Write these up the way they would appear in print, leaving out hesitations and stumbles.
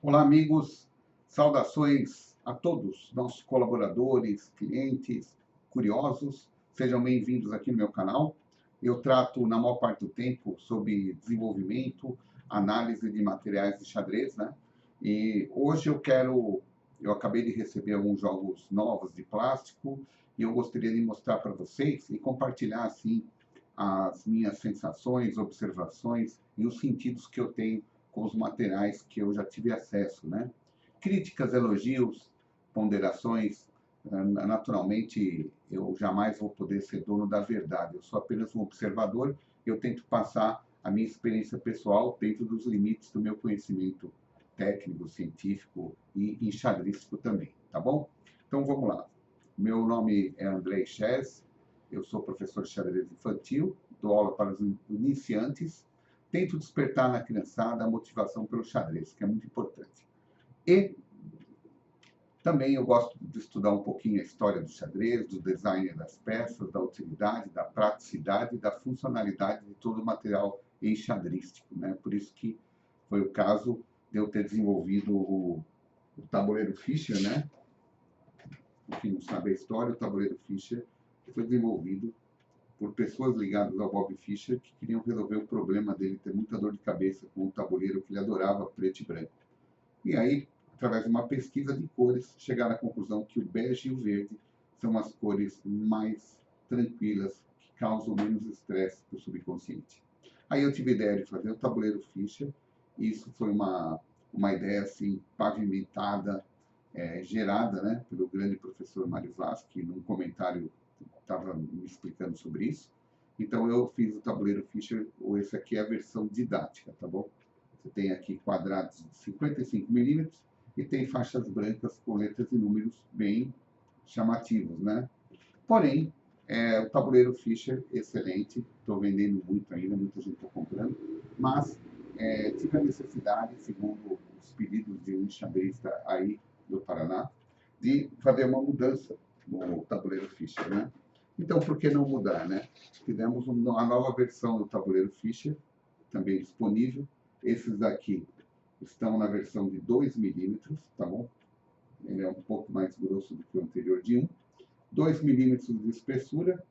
Olá, amigos. Saudações a todos, nossos colaboradores, clientes, curiosos. Sejam bem-vindos aqui no meu canal. Eu trato, na maior parte do tempo, sobre desenvolvimento, análise de materiais de xadrez, né? E hoje eu acabei de receber alguns jogos novos de plástico e eu gostaria de mostrar para vocês e compartilhar, assim, as minhas sensações, observações e os sentidos que eu tenho com os materiais que eu já tive acesso, né? Críticas, elogios, ponderações, naturalmente eu jamais vou poder ser dono da verdade, eu sou apenas um observador, eu tento passar a minha experiência pessoal dentro dos limites do meu conhecimento técnico, científico e enxadrístico também, tá bom? Então vamos lá. Meu nome é André Chess, eu sou professor de xadrez infantil, dou aula para os iniciantes, tento despertar na criançada a motivação pelo xadrez, que é muito importante. E também eu gosto de estudar um pouquinho a história do xadrez, do design das peças, da utilidade, da praticidade e da funcionalidade de todo o material enxadrístico, né? Por isso que foi o caso de eu ter desenvolvido o tabuleiro Fischer, né? Quem não sabe a história, o tabuleiro Fischer foi desenvolvido por pessoas ligadas ao Bob Fischer que queriam resolver o problema dele ter muita dor de cabeça com um tabuleiro que ele adorava, preto e branco. E aí, através de uma pesquisa de cores, chegaram à conclusão que o bege e o verde são as cores mais tranquilas, que causam menos estresse para o subconsciente. Aí eu tive a ideia de fazer o tabuleiro Fischer, e isso foi uma ideia assim, pavimentada, gerada, né, pelo grande professor Mário Vaz, que num comentário estava me explicando sobre isso. Então eu fiz o tabuleiro Fischer, ou esse aqui é a versão didática, tá bom? Você tem aqui quadrados de 55 milímetros e tem faixas brancas com letras e números bem chamativos, né? Porém, o tabuleiro Fischer, excelente, estou vendendo muito ainda, muita gente está comprando, mas tive a necessidade, segundo os pedidos de um enxadrista aí do Paraná, de fazer uma mudança no tabuleiro Fischer, né? Então, por que não mudar, né? Fizemos a nova versão do tabuleiro Fischer, também disponível. Esses daqui estão na versão de 2 milímetros, tá bom? Ele é um pouco mais grosso do que o anterior de 1. 2 milímetros de espessura.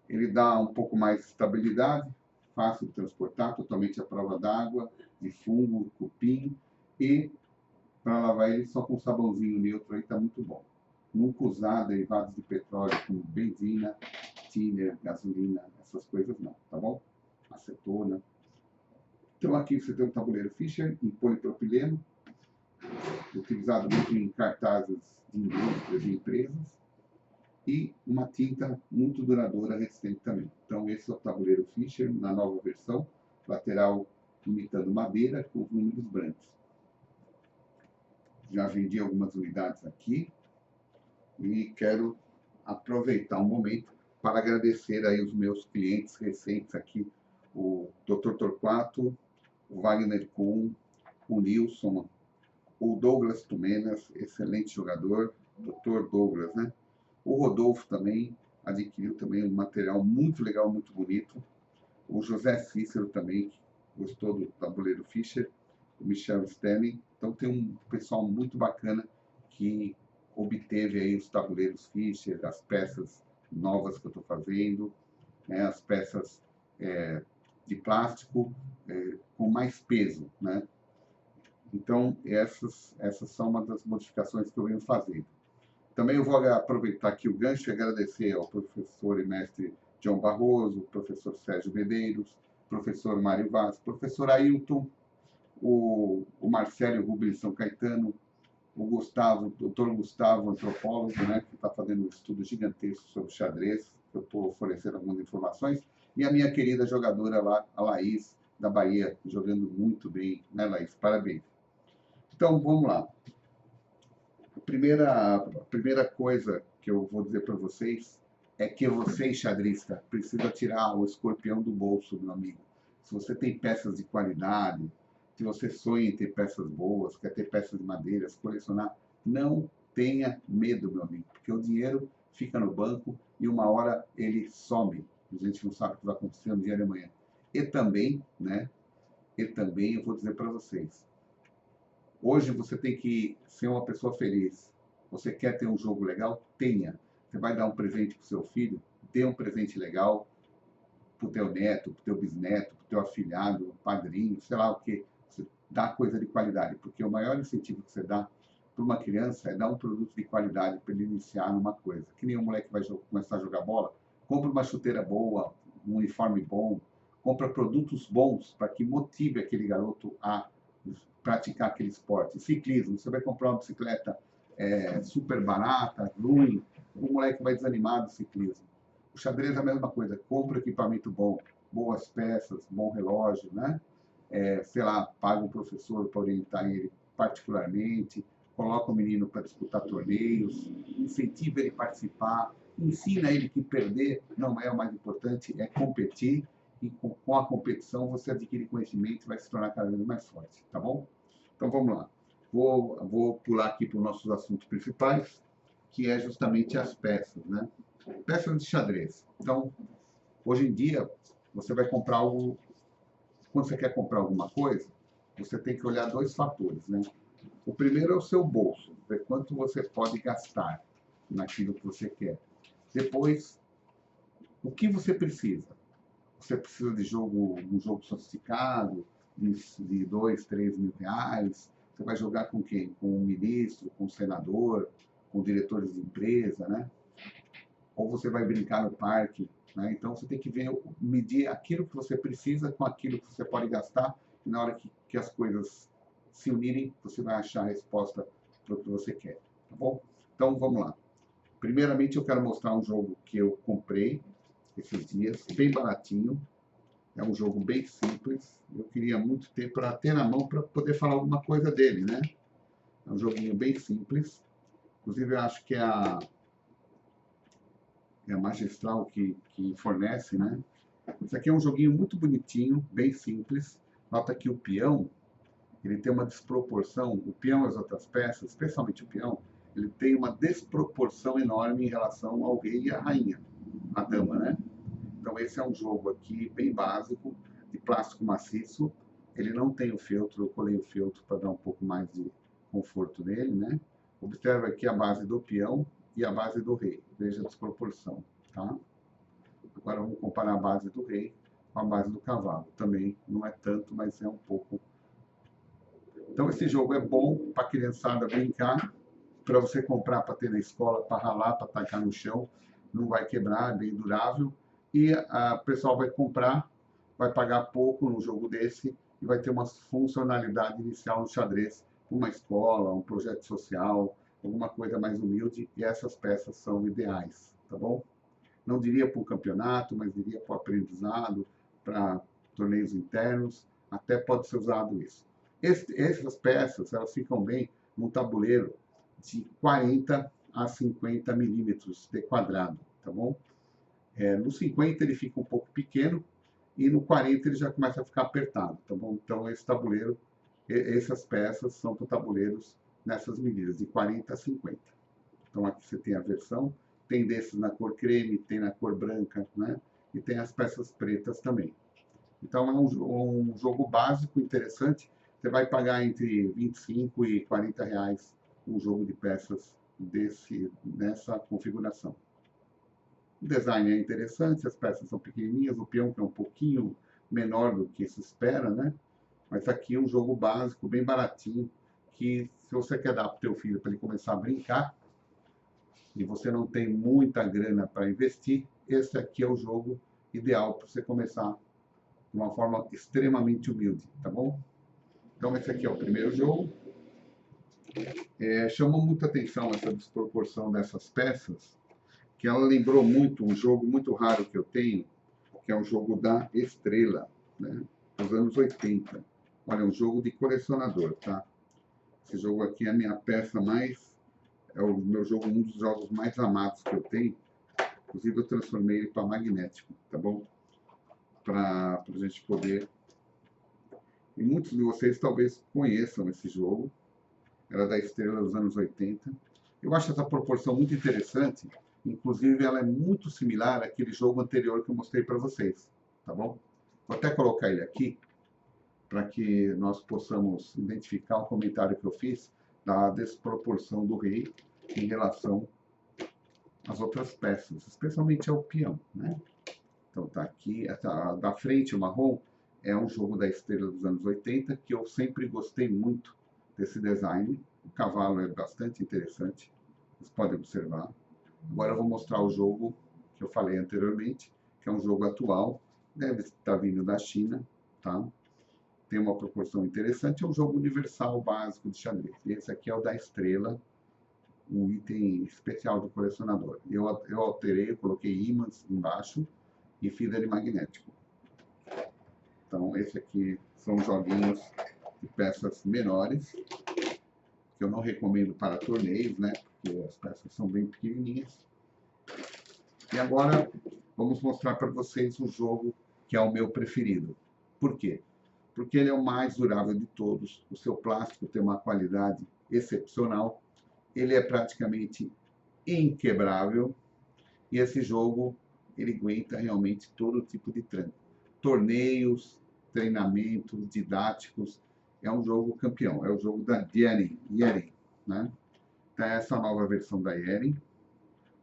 Ele dá um pouco mais de estabilidade, fácil de transportar, totalmente à prova d'água, de fungo, cupim. E para lavar ele só com sabãozinho neutro aí está muito bom. Nunca usar derivados de petróleo como benzina, thinner, gasolina, essas coisas não, tá bom? Acetona. Então aqui você tem um tabuleiro Fischer em polipropileno, utilizado muito em cartazes de indústrias e empresas, e uma tinta muito duradoura, resistente também. Então esse é o tabuleiro Fischer na nova versão, lateral imitando madeira com os números brancos. Já vendi algumas unidades aqui e quero aproveitar um momento para agradecer aí os meus clientes recentes aqui, o Dr. Torquato, o Wagner Kuhn, o Nilson, o Douglas Tumenas, excelente jogador, Dr. Douglas, né? O Rodolfo também adquiriu também um material muito legal, muito bonito. O José Cícero também gostou do tabuleiro Fischer, o Michel Stanley. Então tem um pessoal muito bacana que obteve aí os tabuleiros Fischer, as peças novas que eu estou fazendo, né? As peças de plástico com mais peso, né? Então, essas são uma das modificações que eu venho fazendo. Também eu vou aproveitar aqui o gancho e agradecer ao professor e mestre João Barroso, professor Sérgio Medeiros, professor Mário Vaz, professor Ailton, o Marcelo Rubens São Caetano, o Gustavo, o doutor Gustavo, antropólogo, né, que está fazendo um estudo gigantesco sobre xadrez, eu estou oferecendo algumas informações, e a minha querida jogadora lá, a Laís, da Bahia, jogando muito bem, né, Laís? Parabéns. Então, vamos lá. A primeira coisa que eu vou dizer para vocês é que você, enxadrista, precisa tirar o escorpião do bolso, meu amigo. Se você tem peças de qualidade, se você sonha em ter peças boas, quer ter peças de madeiras, colecionar, não tenha medo, meu amigo, porque o dinheiro fica no banco e uma hora ele some. A gente não sabe o que vai acontecer no dia de amanhã. E também, né? E também eu vou dizer para vocês, Hoje você tem que ser uma pessoa feliz. Você quer ter um jogo legal? Tenha. Você vai dar um presente para o seu filho? Dê um presente legal para o teu neto, para o teu bisneto, para o teu afilhado, padrinho, sei lá o que. Você dá coisa de qualidade, porque o maior incentivo que você dá para uma criança é dar um produto de qualidade para ele iniciar numa coisa. Que nem um moleque vai começar a jogar bola, compra uma chuteira boa, um uniforme bom, compra produtos bons para que motive aquele garoto a praticar aquele esporte. Ciclismo, você vai comprar uma bicicleta super barata, ruim, o moleque vai desanimar do ciclismo. O xadrez é a mesma coisa, compra equipamento bom, boas peças, bom relógio, né? Sei lá, paga um professor para orientar ele particularmente, coloca o menino para disputar torneios, incentiva ele a participar, ensina ele que perder não é o mais importante, é competir, e com a competição você adquire conhecimento e vai se tornar cada vez mais forte, tá bom? Então vamos lá. Vou pular aqui para os nossos assuntos principais, que é justamente as peças, né? Peças de xadrez. Então, hoje em dia, você vai comprar algo. Quando você quer comprar alguma coisa, você tem que olhar dois fatores, né? O primeiro é o seu bolso, ver quanto você pode gastar naquilo que você quer. Depois, o que você precisa? Você precisa de um jogo sofisticado, de 2, 3 mil reais. Você vai jogar com quem? Com um ministro, com um senador, com diretores de empresa, né? Ou você vai brincar no parque, né? Então você tem que medir aquilo que você precisa com aquilo que você pode gastar, e na hora que as coisas se unirem, você vai achar a resposta para o que você quer, tá bom? Então vamos lá. Primeiramente eu quero mostrar um jogo que eu comprei esses dias, bem baratinho. É um jogo bem simples. Eu queria muito ter para ter na mão para poder falar alguma coisa dele, né? É um joguinho bem simples. Inclusive eu acho que é a Magistral que fornece, né? Isso aqui é um joguinho muito bonitinho, bem simples. Nota que o peão, ele tem uma desproporção, o peão e as outras peças, especialmente o peão, ele tem uma desproporção enorme em relação ao rei e à rainha, a dama, né? Então esse é um jogo aqui bem básico, de plástico maciço. Ele não tem o feltro, eu colei o feltro para dar um pouco mais de conforto nele, né? Observa aqui a base do peão e a base do rei. Veja a desproporção, tá? Agora vamos comparar a base do rei com a base do cavalo. Também não é tanto, mas é um pouco. Então esse jogo é bom para a criançada brincar, para você comprar para ter na escola, para ralar, para tacar no chão. Não vai quebrar, é bem durável. E o pessoal vai comprar, vai pagar pouco no jogo desse e vai ter uma funcionalidade inicial no xadrez, uma escola, um projeto social, alguma coisa mais humilde, e essas peças são ideais, tá bom? Não diria para o campeonato, mas diria para o aprendizado, para torneios internos, até pode ser usado isso. Essas peças, elas ficam bem num tabuleiro de 40 a 50 milímetros de quadrado, tá bom? No 50 ele fica um pouco pequeno e no 40 ele já começa a ficar apertado, tá bom? Então esse tabuleiro, essas peças são para tabuleiros nessas medidas, de 40 a 50. Então aqui você tem a versão, tem desses na cor creme, tem na cor branca, né? E tem as peças pretas também. Então é um jogo básico, interessante. Você vai pagar entre 25 e 40 reais um jogo de peças nessa configuração. O design é interessante, as peças são pequenininhas, o peão que é um pouquinho menor do que se espera, né? Mas aqui é um jogo básico, bem baratinho, que se você quer dar para o teu filho para ele começar a brincar, e você não tem muita grana para investir, esse aqui é o jogo ideal para você começar de uma forma extremamente humilde, tá bom? Então esse aqui é o primeiro jogo. Chamou muita atenção essa desproporção dessas peças, que ela lembrou muito um jogo muito raro que eu tenho, que é um jogo da Estrela, né, dos anos 80. Olha, é um jogo de colecionador, tá? Esse jogo aqui é a minha peça é o meu jogo, um dos jogos mais amados que eu tenho. Inclusive eu transformei ele para magnético, tá bom? Para a gente poder... E muitos de vocês talvez conheçam esse jogo. Era da Estrela dos anos 80. Eu acho essa proporção muito interessante. Inclusive, ela é muito similar àquele jogo anterior que eu mostrei para vocês, tá bom? Vou até colocar ele aqui, para que nós possamos identificar o comentário que eu fiz da desproporção do rei em relação às outras peças, especialmente ao peão, né? Então tá aqui, da frente o marrom é um jogo da estrela dos anos 80, que eu sempre gostei muito desse design. O cavalo é bastante interessante, vocês podem observar. Agora eu vou mostrar o jogo que eu falei anteriormente, que é um jogo atual, deve estar vindo da China, tá? Tem uma proporção interessante, é um jogo universal básico de xadrez. Esse aqui é o da estrela, um item especial do colecionador. Eu alterei, eu coloquei ímãs embaixo e fiz ele magnético. Então, esse aqui são joguinhos de peças menores, que eu não recomendo para torneios, né? Porque as peças são bem pequenininhas. E agora, vamos mostrar para vocês um jogo que é o meu preferido. Por quê? Porque ele é o mais durável de todos. O seu plástico tem uma qualidade excepcional. Ele é praticamente inquebrável. E esse jogo, ele aguenta realmente todo tipo de tranco. Torneios, treinamentos, didáticos. É um jogo campeão. É o jogo da Yeren, né? Então, essa nova versão da Yeren.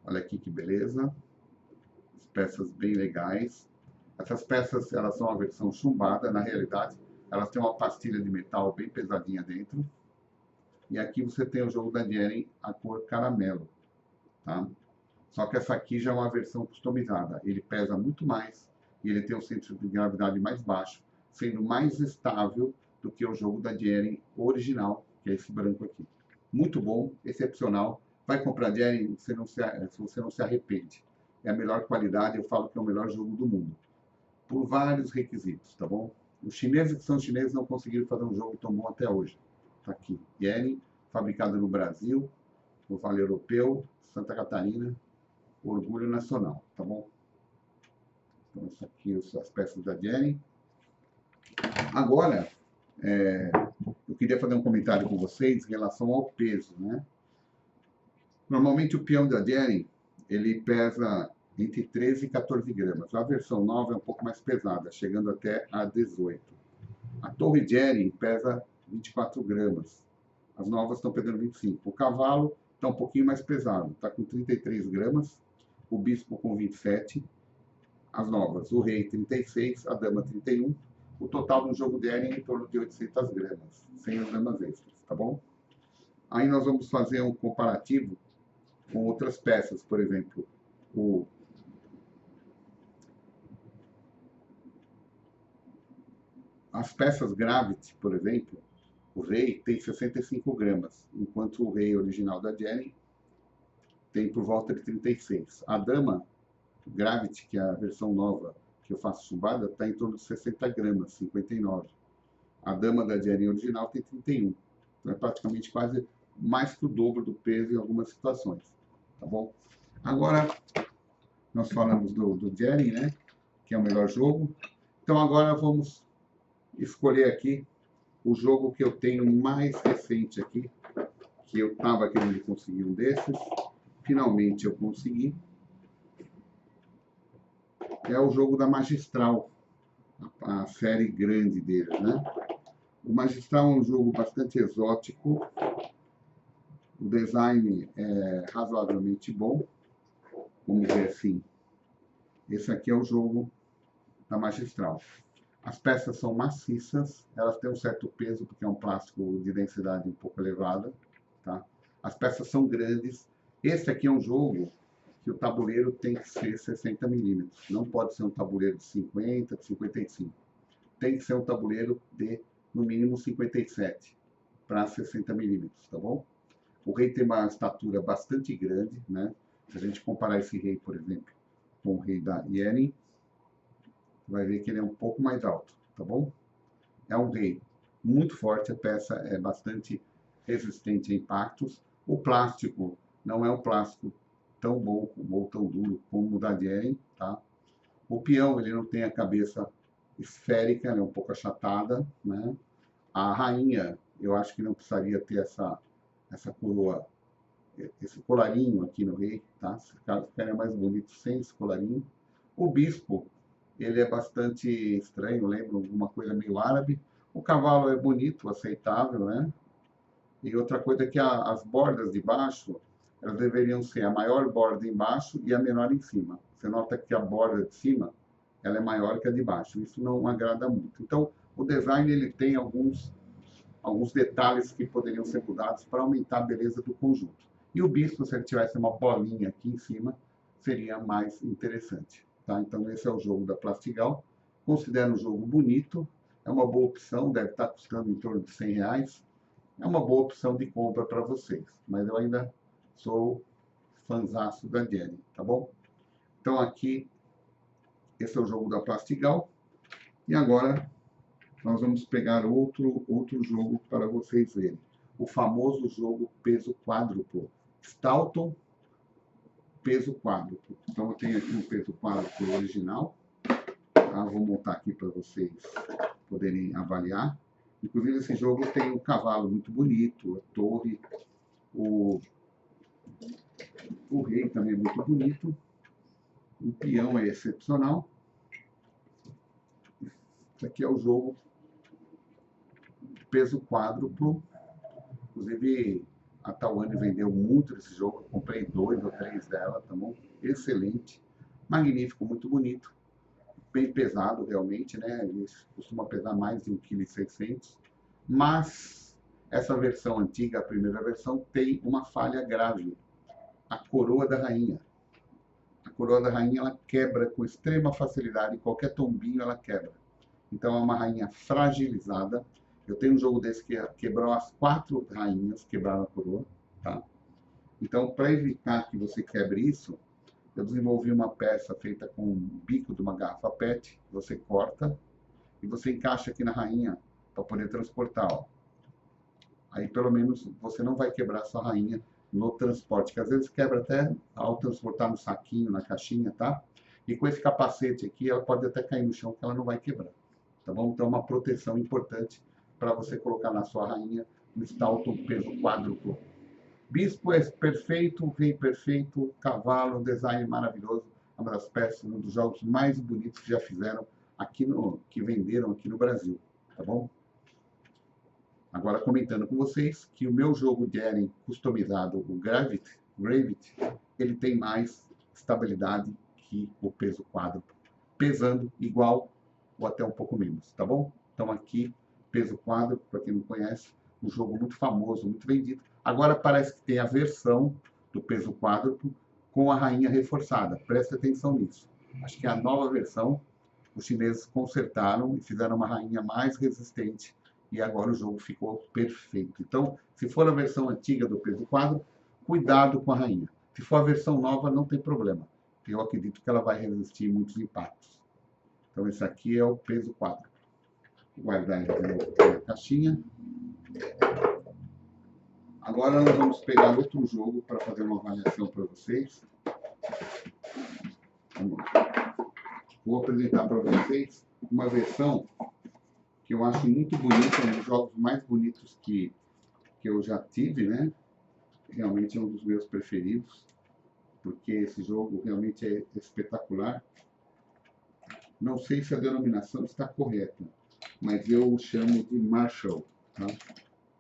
Olha aqui que beleza. As peças bem legais. Essas peças, elas são a versão chumbada, na realidade, elas têm uma pastilha de metal bem pesadinha dentro. E aqui você tem o jogo da Yeren, a cor caramelo, tá? Só que essa aqui já é uma versão customizada. Ele pesa muito mais e ele tem um centro de gravidade mais baixo, sendo mais estável do que o jogo da Yeren original, que é esse branco aqui. Muito bom, excepcional. Vai comprar Yeren, você não se arrepende. É a melhor qualidade, eu falo que é o melhor jogo do mundo. Por vários requisitos, tá bom? Os chineses que são chineses não conseguiram fazer um jogo tão bom até hoje. Tá aqui, Yeren, fabricado no Brasil, no Vale Europeu, Santa Catarina, orgulho nacional, tá bom? Então, isso aqui, as peças da Yeren. Agora, eu queria fazer um comentário com vocês em relação ao peso, né? Normalmente o peão da Yeren, ele pesa entre 13 e 14 gramas. A versão nova é um pouco mais pesada, chegando até a 18. A torre Yeren pesa 24 gramas. As novas estão pesando 25. O cavalo está um pouquinho mais pesado, está com 33 gramas. O bispo com 27. As novas, o rei 36, a dama 31. O total do jogo Yeren é em torno de 800 gramas, sem as damas extras, tá bom? Aí nós vamos fazer um comparativo com outras peças, por exemplo, as peças Gravity, por exemplo, o rei tem 65 gramas, enquanto o rei original da Yeren tem por volta de 36. A dama Gravity, que é a versão nova que eu faço chumbada, está em torno de 60 gramas, 59. A dama da Yeren original tem 31. Então é praticamente quase mais que o dobro do peso em algumas situações, tá bom? Agora, nós falamos do Yeren, né? Que é o melhor jogo. Então agora vamos escolher aqui o jogo que eu tenho mais recente aqui, que eu estava querendo conseguir um desses. Finalmente eu consegui. É o jogo da Magistral, a série grande deles, né? O Magistral é um jogo bastante exótico. O design é razoavelmente bom. Vamos ver assim. Esse aqui é o jogo da Magistral. As peças são maciças, elas têm um certo peso, porque é um plástico de densidade um pouco elevada. Tá? As peças são grandes. Esse aqui é um jogo que o tabuleiro tem que ser 60 milímetros. Não pode ser um tabuleiro de 50, de 55. Tem que ser um tabuleiro de, no mínimo, 57 para 60 milímetros, tá bom? O rei tem uma estatura bastante grande, né? Se a gente comparar esse rei, por exemplo, com o rei da Yeren, vai ver que ele é um pouco mais alto, tá bom? É um rei muito forte, a peça é bastante resistente a impactos. O plástico não é um plástico tão bom ou tão duro como o da Yeren, tá? O peão, ele não tem a cabeça esférica, ela é um pouco achatada, né? A rainha, eu acho que não precisaria ter essa coroa, esse colarinho aqui no rei, tá? Ficaria mais bonito sem esse colarinho. O bispo, ele é bastante estranho, lembra alguma coisa meio árabe. O cavalo é bonito, aceitável, né? E outra coisa é que as bordas de baixo, elas deveriam ser a maior borda embaixo e a menor em cima. Você nota que a borda de cima, ela é maior que a de baixo. Isso não agrada muito. Então, o design ele tem alguns detalhes que poderiam ser mudados para aumentar a beleza do conjunto. E o bispo, se ele tivesse uma bolinha aqui em cima, seria mais interessante. Tá? Então, esse é o jogo da Plastigal. Considero um jogo bonito, é uma boa opção, deve estar custando em torno de R$ 100. É uma boa opção de compra para vocês, mas eu ainda sou fãzaço da Jenny, tá bom? Então aqui, esse é o jogo da Plastigal. E agora nós vamos pegar outro jogo para vocês verem. O famoso jogo peso quádruplo. Stoughton peso quádruplo. Então eu tenho aqui um peso quádruplo original. Tá? Vou montar aqui para vocês poderem avaliar. Inclusive esse jogo tem um cavalo muito bonito, a torre, o rei também é muito bonito, o peão é excepcional. Esse aqui é o jogo peso quádruplo. Inclusive a Tawane vendeu muito desse jogo, eu comprei 2 ou 3 dela, tá bom? Excelente, magnífico, muito bonito, bem pesado realmente, né? Ele costuma pesar mais de 1,6 kg, mas essa versão antiga, a primeira versão, tem uma falha grave, a coroa da rainha. A coroa da rainha ela quebra com extrema facilidade, qualquer tombinho ela quebra. Então é uma rainha fragilizada. Eu tenho um jogo desse que quebrou as 4 rainhas, quebraram a coroa, tá? Então, para evitar que você quebre isso, eu desenvolvi uma peça feita com o bico de uma garrafa PET, você corta e você encaixa aqui na rainha para poder transportar, ó. Aí pelo menos você não vai quebrar sua rainha no transporte, que às vezes quebra até ao transportar no saquinho, na caixinha, tá? E com esse capacete aqui, ela pode até cair no chão, que ela não vai quebrar, tá bom? Então é uma proteção importante para você colocar na sua rainha no Stoughton peso quádruplo. Bispo é perfeito, rei perfeito, cavalo, design maravilhoso, uma das peças, um dos jogos mais bonitos que já fizeram aqui que venderam aqui no Brasil, tá bom? Agora comentando com vocês que o meu jogo de Eren customizado, o Gravity, ele tem mais estabilidade que o peso quádruplo, pesando igual ou até um pouco menos, tá bom? Então aqui, peso quádruplo, para quem não conhece, um jogo muito famoso, muito vendido. Agora parece que tem a versão do peso quádruplo com a rainha reforçada. Preste atenção nisso. Acho que é a nova versão, os chineses consertaram e fizeram uma rainha mais resistente e agora o jogo ficou perfeito. Então, se for a versão antiga do peso quádruplo, cuidado com a rainha. Se for a versão nova, não tem problema. Eu acredito que ela vai resistir muitos impactos. Então, esse aqui é o peso quádruplo. Vou guardar ele na caixinha. Agora nós vamos pegar outro jogo para fazer uma avaliação para vocês. Vamos lá. Vou apresentar para vocês uma versão que eu acho muito bonita, um dos jogos mais bonitos que eu já tive, né? Realmente é um dos meus preferidos, porque esse jogo realmente é espetacular. Não sei se a denominação está correta, mas eu o chamo de Marshall, tá?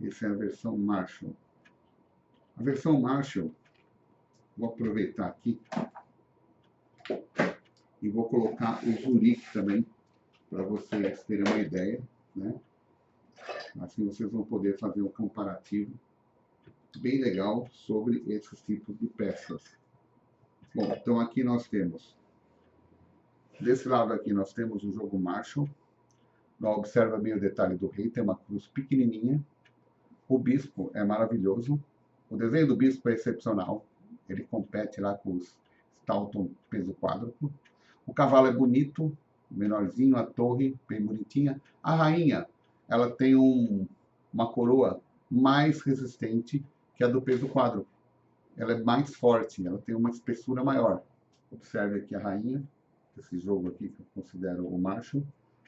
Essa é a versão Marshall. A versão Marshall, vou aproveitar aqui e vou colocar o Zurique também, para vocês terem uma ideia, né? Assim vocês vão poder fazer um comparativo bem legal sobre esses tipos de peças. Bom, então aqui nós temos, desse lado aqui nós temos o jogo Marshall. Observa bem o detalhe do rei, tem uma cruz pequenininha. O bispo é maravilhoso. O desenho do bispo é excepcional. Ele compete lá com os Stoughton peso quádruplo. O cavalo é bonito, menorzinho, a torre bem bonitinha. A rainha, ela tem uma coroa mais resistente que a do peso quádruplo. Ela é mais forte, ela tem uma espessura maior. Observe aqui a rainha, esse jogo aqui que eu considero o Marshall.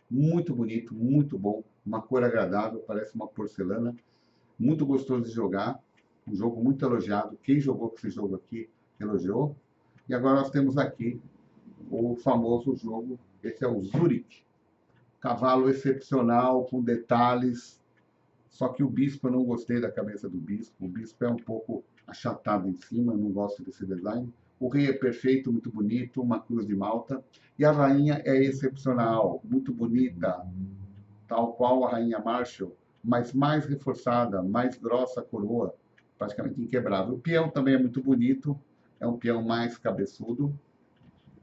Muito bonito, muito bom, uma cor agradável, parece uma porcelana. Muito gostoso de jogar, um jogo muito elogiado. Quem jogou com esse jogo aqui elogiou. E agora nós temos aqui o famoso jogo, esse é o Zurique. Cavalo excepcional, com detalhes. Só que o bispo, eu não gostei da cabeça do bispo. O bispo é um pouco achatado em cima, eu não gosto desse design. O rei é perfeito, muito bonito, uma cruz de malta. E a rainha é excepcional, muito bonita, tal qual a rainha Marshall, mas mais reforçada, mais grossa a coroa, praticamente inquebrável. O peão também é muito bonito, é um peão mais cabeçudo,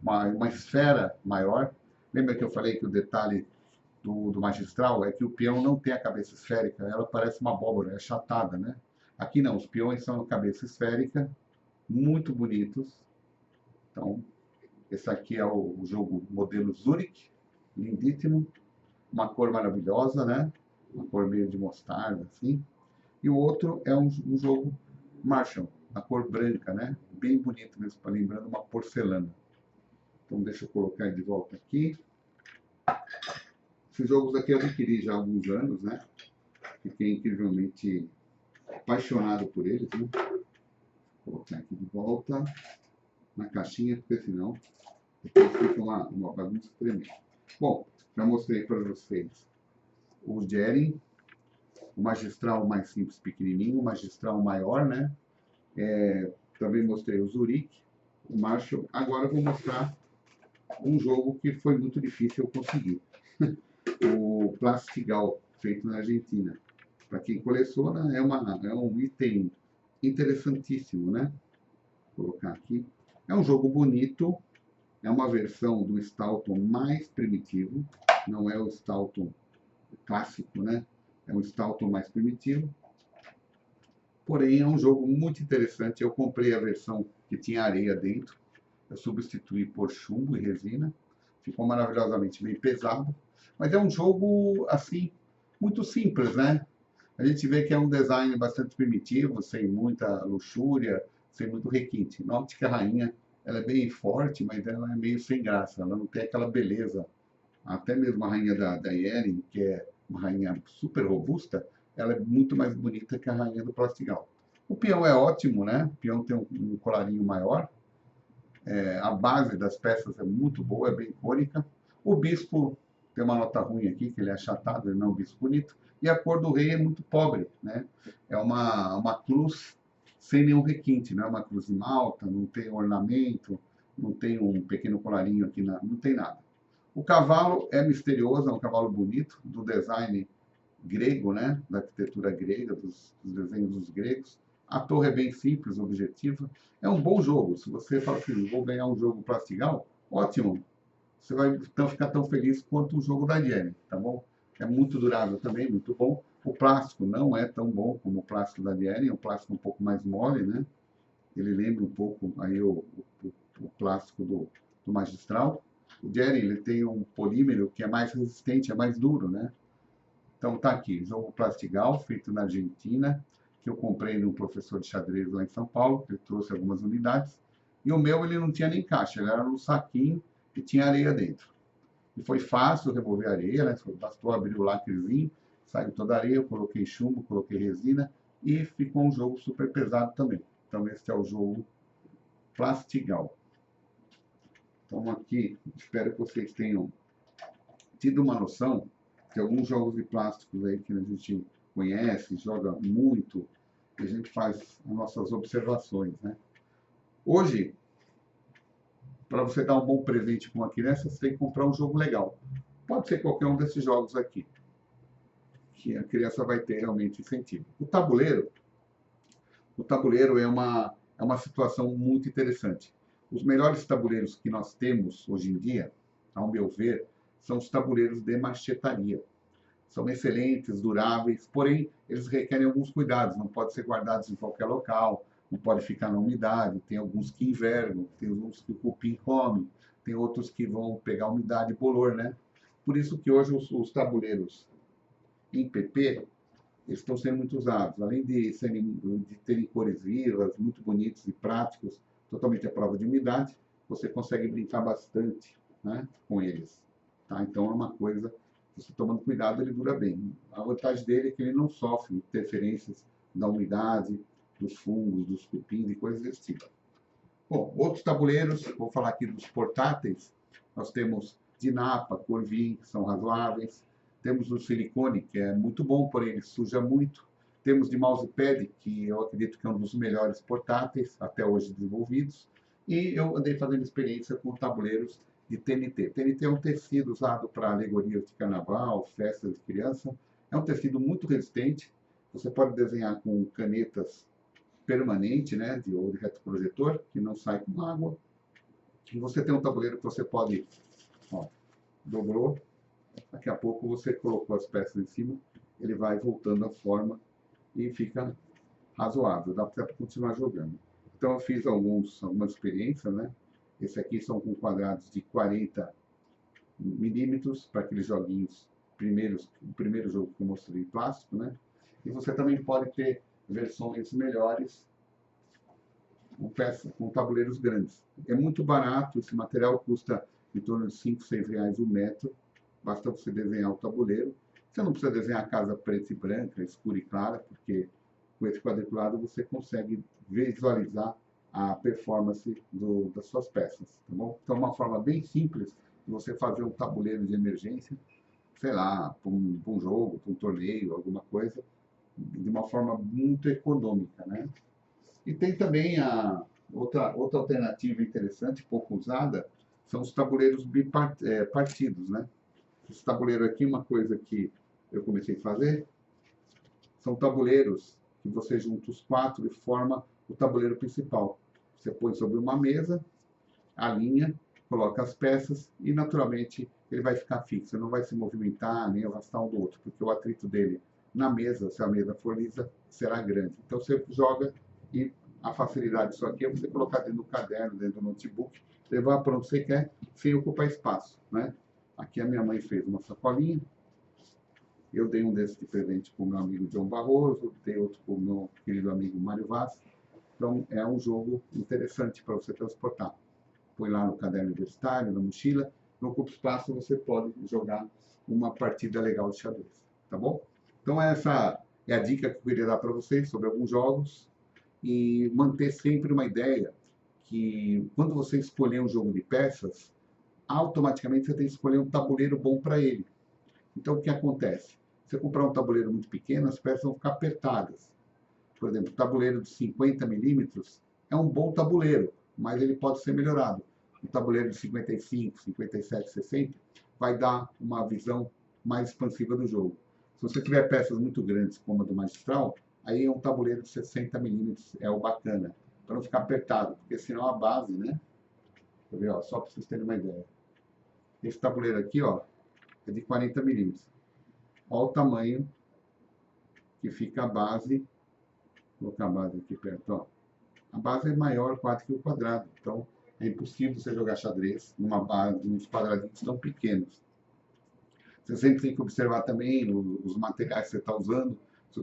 uma esfera maior. Lembra que eu falei que o detalhe do magistral é que o peão não tem a cabeça esférica, ela parece uma abóbora, é achatada, né? Aqui não, os peões são a cabeça esférica, muito bonitos. Então, esse aqui é o jogo modelo Zurich, lindíssimo, uma cor maravilhosa, né? Uma cor meio de mostarda, assim. E o outro é um jogo Marshall, a cor branca, né? Bem bonito mesmo, lembrando uma porcelana. Então, deixa eu colocar ele de volta aqui. Esses jogos aqui eu adquiri já há alguns anos, né? Fiquei incrivelmente apaixonado por eles, né? Vou colocar aqui de volta na caixinha, porque senão depois fica uma bagunça tremenda. Bom, já mostrei para vocês o Jerry, o magistral mais simples, pequenininho, o magistral maior, né? Também mostrei o Zurich, o Marshall. Agora eu vou mostrar um jogo que foi muito difícil eu conseguir. O Plastigal, feito na Argentina. Para quem coleciona, é um item interessantíssimo, né? Vou colocar aqui. É um jogo bonito, é uma versão do Stalton mais primitivo, não é o Stalton clássico, né? É um Stalton mais primitivo. Porém, é um jogo muito interessante. Eu comprei a versão que tinha areia dentro, eu substituí por chumbo e resina. Ficou maravilhosamente bem pesado. Mas é um jogo, assim, muito simples, né? A gente vê que é um design bastante primitivo, sem muita luxúria, sem muito requinte. Note que a rainha, ela é bem forte, mas ela é meio sem graça. Ela não tem aquela beleza. Até mesmo a rainha da Yeren, que é uma rainha super robusta, ela é muito mais bonita que a rainha do Plastigal. O peão é ótimo, né? O peão tem um colarinho maior. A base das peças é muito boa, é bem cônica. O bispo tem uma nota ruim aqui, que ele é achatado, ele não é um bispo bonito. E a cor do rei é muito pobre, né? É uma cruz sem nenhum requinte, não é uma cruz de malta, não tem ornamento, não tem um pequeno colarinho aqui, não tem nada. O cavalo é misterioso, é um cavalo bonito, do design grego, né? Da arquitetura grega, dos desenhos dos gregos. A torre é bem simples, objetiva. É um bom jogo. Se você fala assim, vou ganhar um jogo Plastigal, ótimo. Você vai ficar tão feliz quanto o jogo da Jenny, tá bom? É muito durável também, muito bom. O plástico não é tão bom como o plástico da Jenny, é um plástico um pouco mais mole, né? Ele lembra um pouco aí o plástico do magistral. O Jerry, ele tem um polímero que é mais resistente, é mais duro, né? Então tá aqui, jogo Plastigal, feito na Argentina, que eu comprei de um professor de xadrez lá em São Paulo, que ele trouxe algumas unidades. E o meu, ele não tinha nem caixa, ele era num saquinho que tinha areia dentro. E foi fácil remover a areia, né? Bastou abrir o lacrezinho, saiu toda a areia, eu coloquei chumbo, coloquei resina e ficou um jogo super pesado também. Então esse é o jogo Plastigal. Então aqui, espero que vocês tenham tido uma noção que alguns jogos de plásticos aí que a gente conhece, joga muito, e a gente faz as nossas observações, né? Hoje, para você dar um bom presente para uma criança, você tem que comprar um jogo legal. Pode ser qualquer um desses jogos aqui, que a criança vai ter realmente incentivo. O tabuleiro é uma situação muito interessante. Os melhores tabuleiros que nós temos hoje em dia, ao meu ver, são os tabuleiros de marchetaria. São excelentes, duráveis, porém eles requerem alguns cuidados, não podem ser guardados em qualquer local, não pode ficar na umidade, tem alguns que envergam, tem alguns que o cupim come, tem outros que vão pegar umidade e bolor, né? Por isso que hoje os tabuleiros em PP eles estão sendo muito usados, além de terem cores vivas, muito bonitos e práticos, totalmente à prova de umidade, você consegue brincar bastante, né, com eles. Tá? Então é uma coisa, você tomando cuidado, ele dura bem. A vantagem dele é que ele não sofre interferências da umidade, dos fungos, dos cupins e coisas desse tipo. Bom, outros tabuleiros, vou falar aqui dos portáteis, nós temos de napa, Corvin, que são razoáveis. Temos o silicone, que é muito bom, porém ele suja muito. Temos de mousepad, que eu acredito que é um dos melhores portáteis até hoje desenvolvidos. E eu andei fazendo experiência com tabuleiros de TNT. TNT é um tecido usado para alegorias de carnaval, festas de criança. É um tecido muito resistente. Você pode desenhar com canetas permanente, né, ou de retroprojetor, que não sai com água. E você tem um tabuleiro que você pode, ó, dobrou, daqui a pouco você colocou as peças em cima, ele vai voltando à forma e fica razoável, dá para continuar jogando. Então eu fiz algumas experiências, né? Esse aqui são com quadrados de 40 milímetros, para aqueles joguinhos o primeiro jogo que eu mostrei em plástico, né? E você também pode ter versões melhores com tabuleiros grandes. É muito barato, esse material custa em torno de 5, 6 reais o metro. Basta você desenhar o tabuleiro. Você não precisa desenhar a casa preta e branca, escura e clara, porque com esse quadriculado você consegue visualizar a performance das suas peças, tá bom? Então, é uma forma bem simples de você fazer um tabuleiro de emergência, sei lá, para um jogo, para um torneio, alguma coisa, de uma forma muito econômica, né? E tem também a outra alternativa interessante, pouco usada, são os tabuleiros bipartidos, né? Esse tabuleiro aqui, uma coisa que eu comecei a fazer, são tabuleiros que você junta os 4 e forma o tabuleiro principal. Você põe sobre uma mesa, alinha, coloca as peças e, naturalmente, ele vai ficar fixo, não vai se movimentar nem afastar um do outro, porque o atrito dele na mesa, se a mesa for lisa, será grande. Então, você joga e a facilidade disso aqui é você colocar dentro do caderno, dentro do notebook, levar para onde você quer, sem ocupar espaço, né? Aqui a minha mãe fez uma sacolinha, eu dei um desses de presente para o meu amigo João Barroso, dei outro para o meu querido amigo Mário Vaz. Então, é um jogo interessante para você transportar. Põe lá no caderno universitário, na mochila, não ocupa espaço, você pode jogar uma partida legal de xadrez, tá bom? Então, essa é a dica que eu queria dar para vocês sobre alguns jogos e manter sempre uma ideia que, quando você escolher um jogo de peças, automaticamente você tem que escolher um tabuleiro bom para ele. Então, o que acontece? Se você comprar um tabuleiro muito pequeno, as peças vão ficar apertadas. Por exemplo, o tabuleiro de 50 milímetros é um bom tabuleiro, mas ele pode ser melhorado. O tabuleiro de 55, 57, 60 vai dar uma visão mais expansiva do jogo. Se você tiver peças muito grandes, como a do Magistral, aí é um tabuleiro de 60 milímetros, é o bacana, para não ficar apertado, porque senão a base, né? Deixa eu ver, ó, só para vocês terem uma ideia. Esse tabuleiro aqui, ó, é de 40 milímetros. Olha o tamanho que fica a base. Vou colocar a base aqui perto, ó. A base é maior quase que o quadrado, então é impossível você jogar xadrez numa base, nos quadradinhos tão pequenos. Você sempre tem que observar também os materiais que você está usando.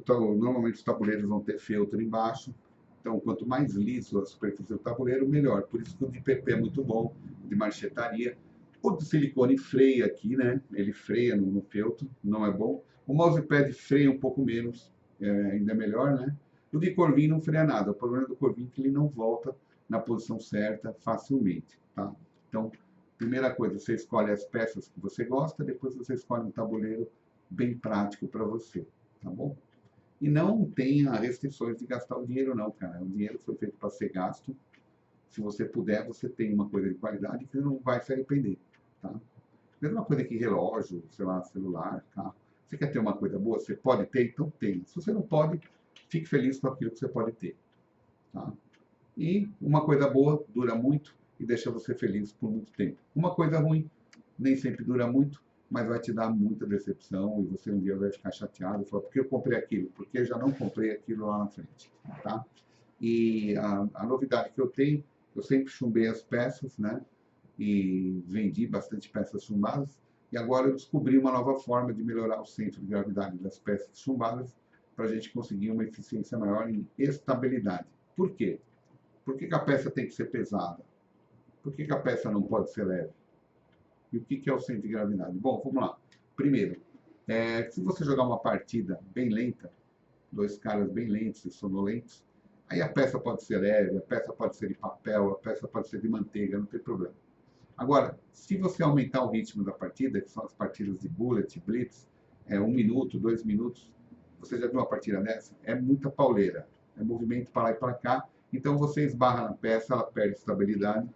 Normalmente os tabuleiros vão ter feltro embaixo, então quanto mais liso a superfície do tabuleiro, melhor. Por isso que o de PP é muito bom, de marchetaria. O de silicone freia aqui, né? Ele freia no feltro, não é bom. O mousepad freia um pouco menos, ainda é melhor, né? O de Corvin não freia nada. O problema do Corvin é que ele não volta na posição certa facilmente, tá? Então, primeira coisa, você escolhe as peças que você gosta, depois você escolhe um tabuleiro bem prático para você, tá bom? E não tenha restrições de gastar o dinheiro não, cara. O dinheiro foi feito para ser gasto. Se você puder, você tem uma coisa de qualidade que você não vai se arrepender, tá? Mesma coisa que relógio, sei lá, celular, carro. Você quer ter uma coisa boa? Você pode ter? Então tem. Se você não pode, fique feliz com aquilo que você pode ter, tá? E uma coisa boa dura muito e deixa você feliz por muito tempo. Uma coisa ruim nem sempre dura muito, mas vai te dar muita decepção e você um dia vai ficar chateado e falar, por que eu comprei aquilo? Porque eu já não comprei aquilo lá na frente, tá? E a novidade que eu tenho, eu sempre chumbei as peças, né? E vendi bastante peças chumbadas. E agora eu descobri uma nova forma de melhorar o centro de gravidade das peças chumbadas para a gente conseguir uma eficiência maior em estabilidade. Por quê? Por que a peça tem que ser pesada? Por que a peça não pode ser leve? E o que é o centro de gravidade? Bom, vamos lá. Primeiro, se você jogar uma partida bem lenta, dois caras bem lentos e sonolentos, aí a peça pode ser leve, a peça pode ser de papel, a peça pode ser de manteiga, não tem problema. Agora, se você aumentar o ritmo da partida, que são as partidas de bullet, blitz, 1 minuto, 2 minutos, você já viu uma partida dessa? É muita pauleira, é movimento para lá e para cá, então você esbarra na peça, ela perde estabilidade.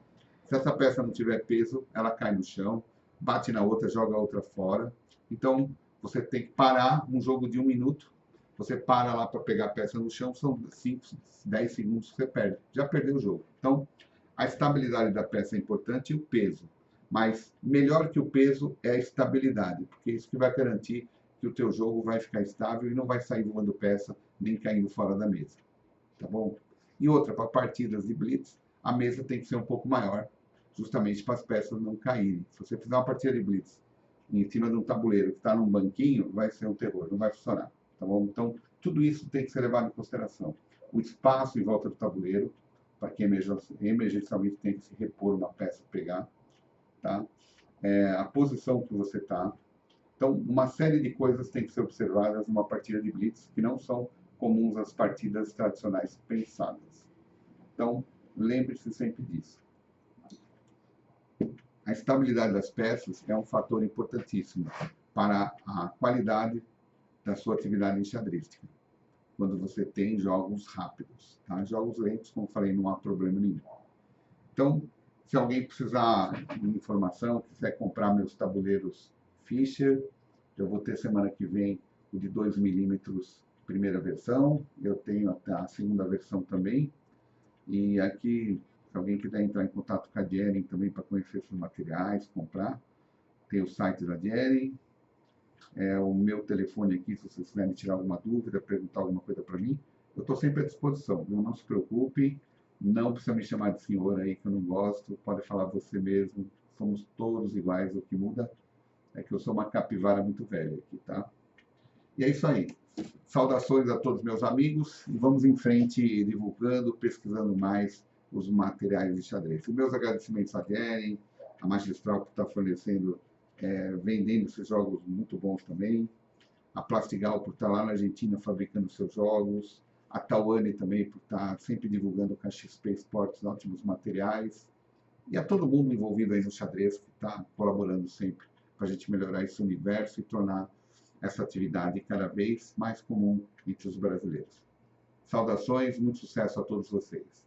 Se essa peça não tiver peso, ela cai no chão, bate na outra, joga a outra fora. Então, você tem que parar um jogo de 1 minuto, você para lá para pegar a peça no chão, são 5, 10 segundos que você perde. Já perdeu o jogo. Então, a estabilidade da peça é importante e o peso. Mas melhor que o peso é a estabilidade, porque é isso que vai garantir que o teu jogo vai ficar estável e não vai sair voando peça nem caindo fora da mesa. Tá bom? E outra, para partidas de blitz, a mesa tem que ser um pouco maior, justamente para as peças não caírem. Se você fizer uma partida de blitz em cima de um tabuleiro que está num banquinho, vai ser um terror, não vai funcionar. Tá bom? Então, tudo isso tem que ser levado em consideração. O espaço em volta do tabuleiro, para que emergencialmente tem que se repor uma peça, pegar, tá? A posição que você está. Então, uma série de coisas tem que ser observadas numa partida de blitz que não são comuns às partidas tradicionais pensadas. Então, lembre-se sempre disso. A estabilidade das peças é um fator importantíssimo para a qualidade da sua atividade enxadrística, quando você tem jogos rápidos. Tá? Jogos lentos, como falei, não há problema nenhum. Então, se alguém precisar de informação, quiser comprar meus tabuleiros Fischer, eu vou ter semana que vem o de 2 milímetros, primeira versão, eu tenho a segunda versão também, e aqui, se alguém quiser entrar em contato com a Jering também para conhecer esses materiais, comprar, tem o site da Jering, o meu telefone aqui, se vocês quiserem tirar alguma dúvida, perguntar alguma coisa para mim, eu estou sempre à disposição, viu? Não se preocupe, não precisa me chamar de senhor aí, que eu não gosto, pode falar você mesmo, somos todos iguais, o que muda é que eu sou uma capivara muito velha aqui, tá? E é isso aí. Saudações a todos meus amigos e vamos em frente divulgando, pesquisando mais os materiais de xadrez. E meus agradecimentos a Jering, a Magistral que está fornecendo, vendendo esses jogos muito bons também, a Plastigal por estar lá na Argentina fabricando seus jogos, a Tawane também por estar sempre divulgando com a XP Sports ótimos materiais, e a todo mundo envolvido aí no xadrez que está colaborando sempre para a gente melhorar esse universo e tornar essa atividade cada vez mais comum entre os brasileiros. Saudações, muito sucesso a todos vocês.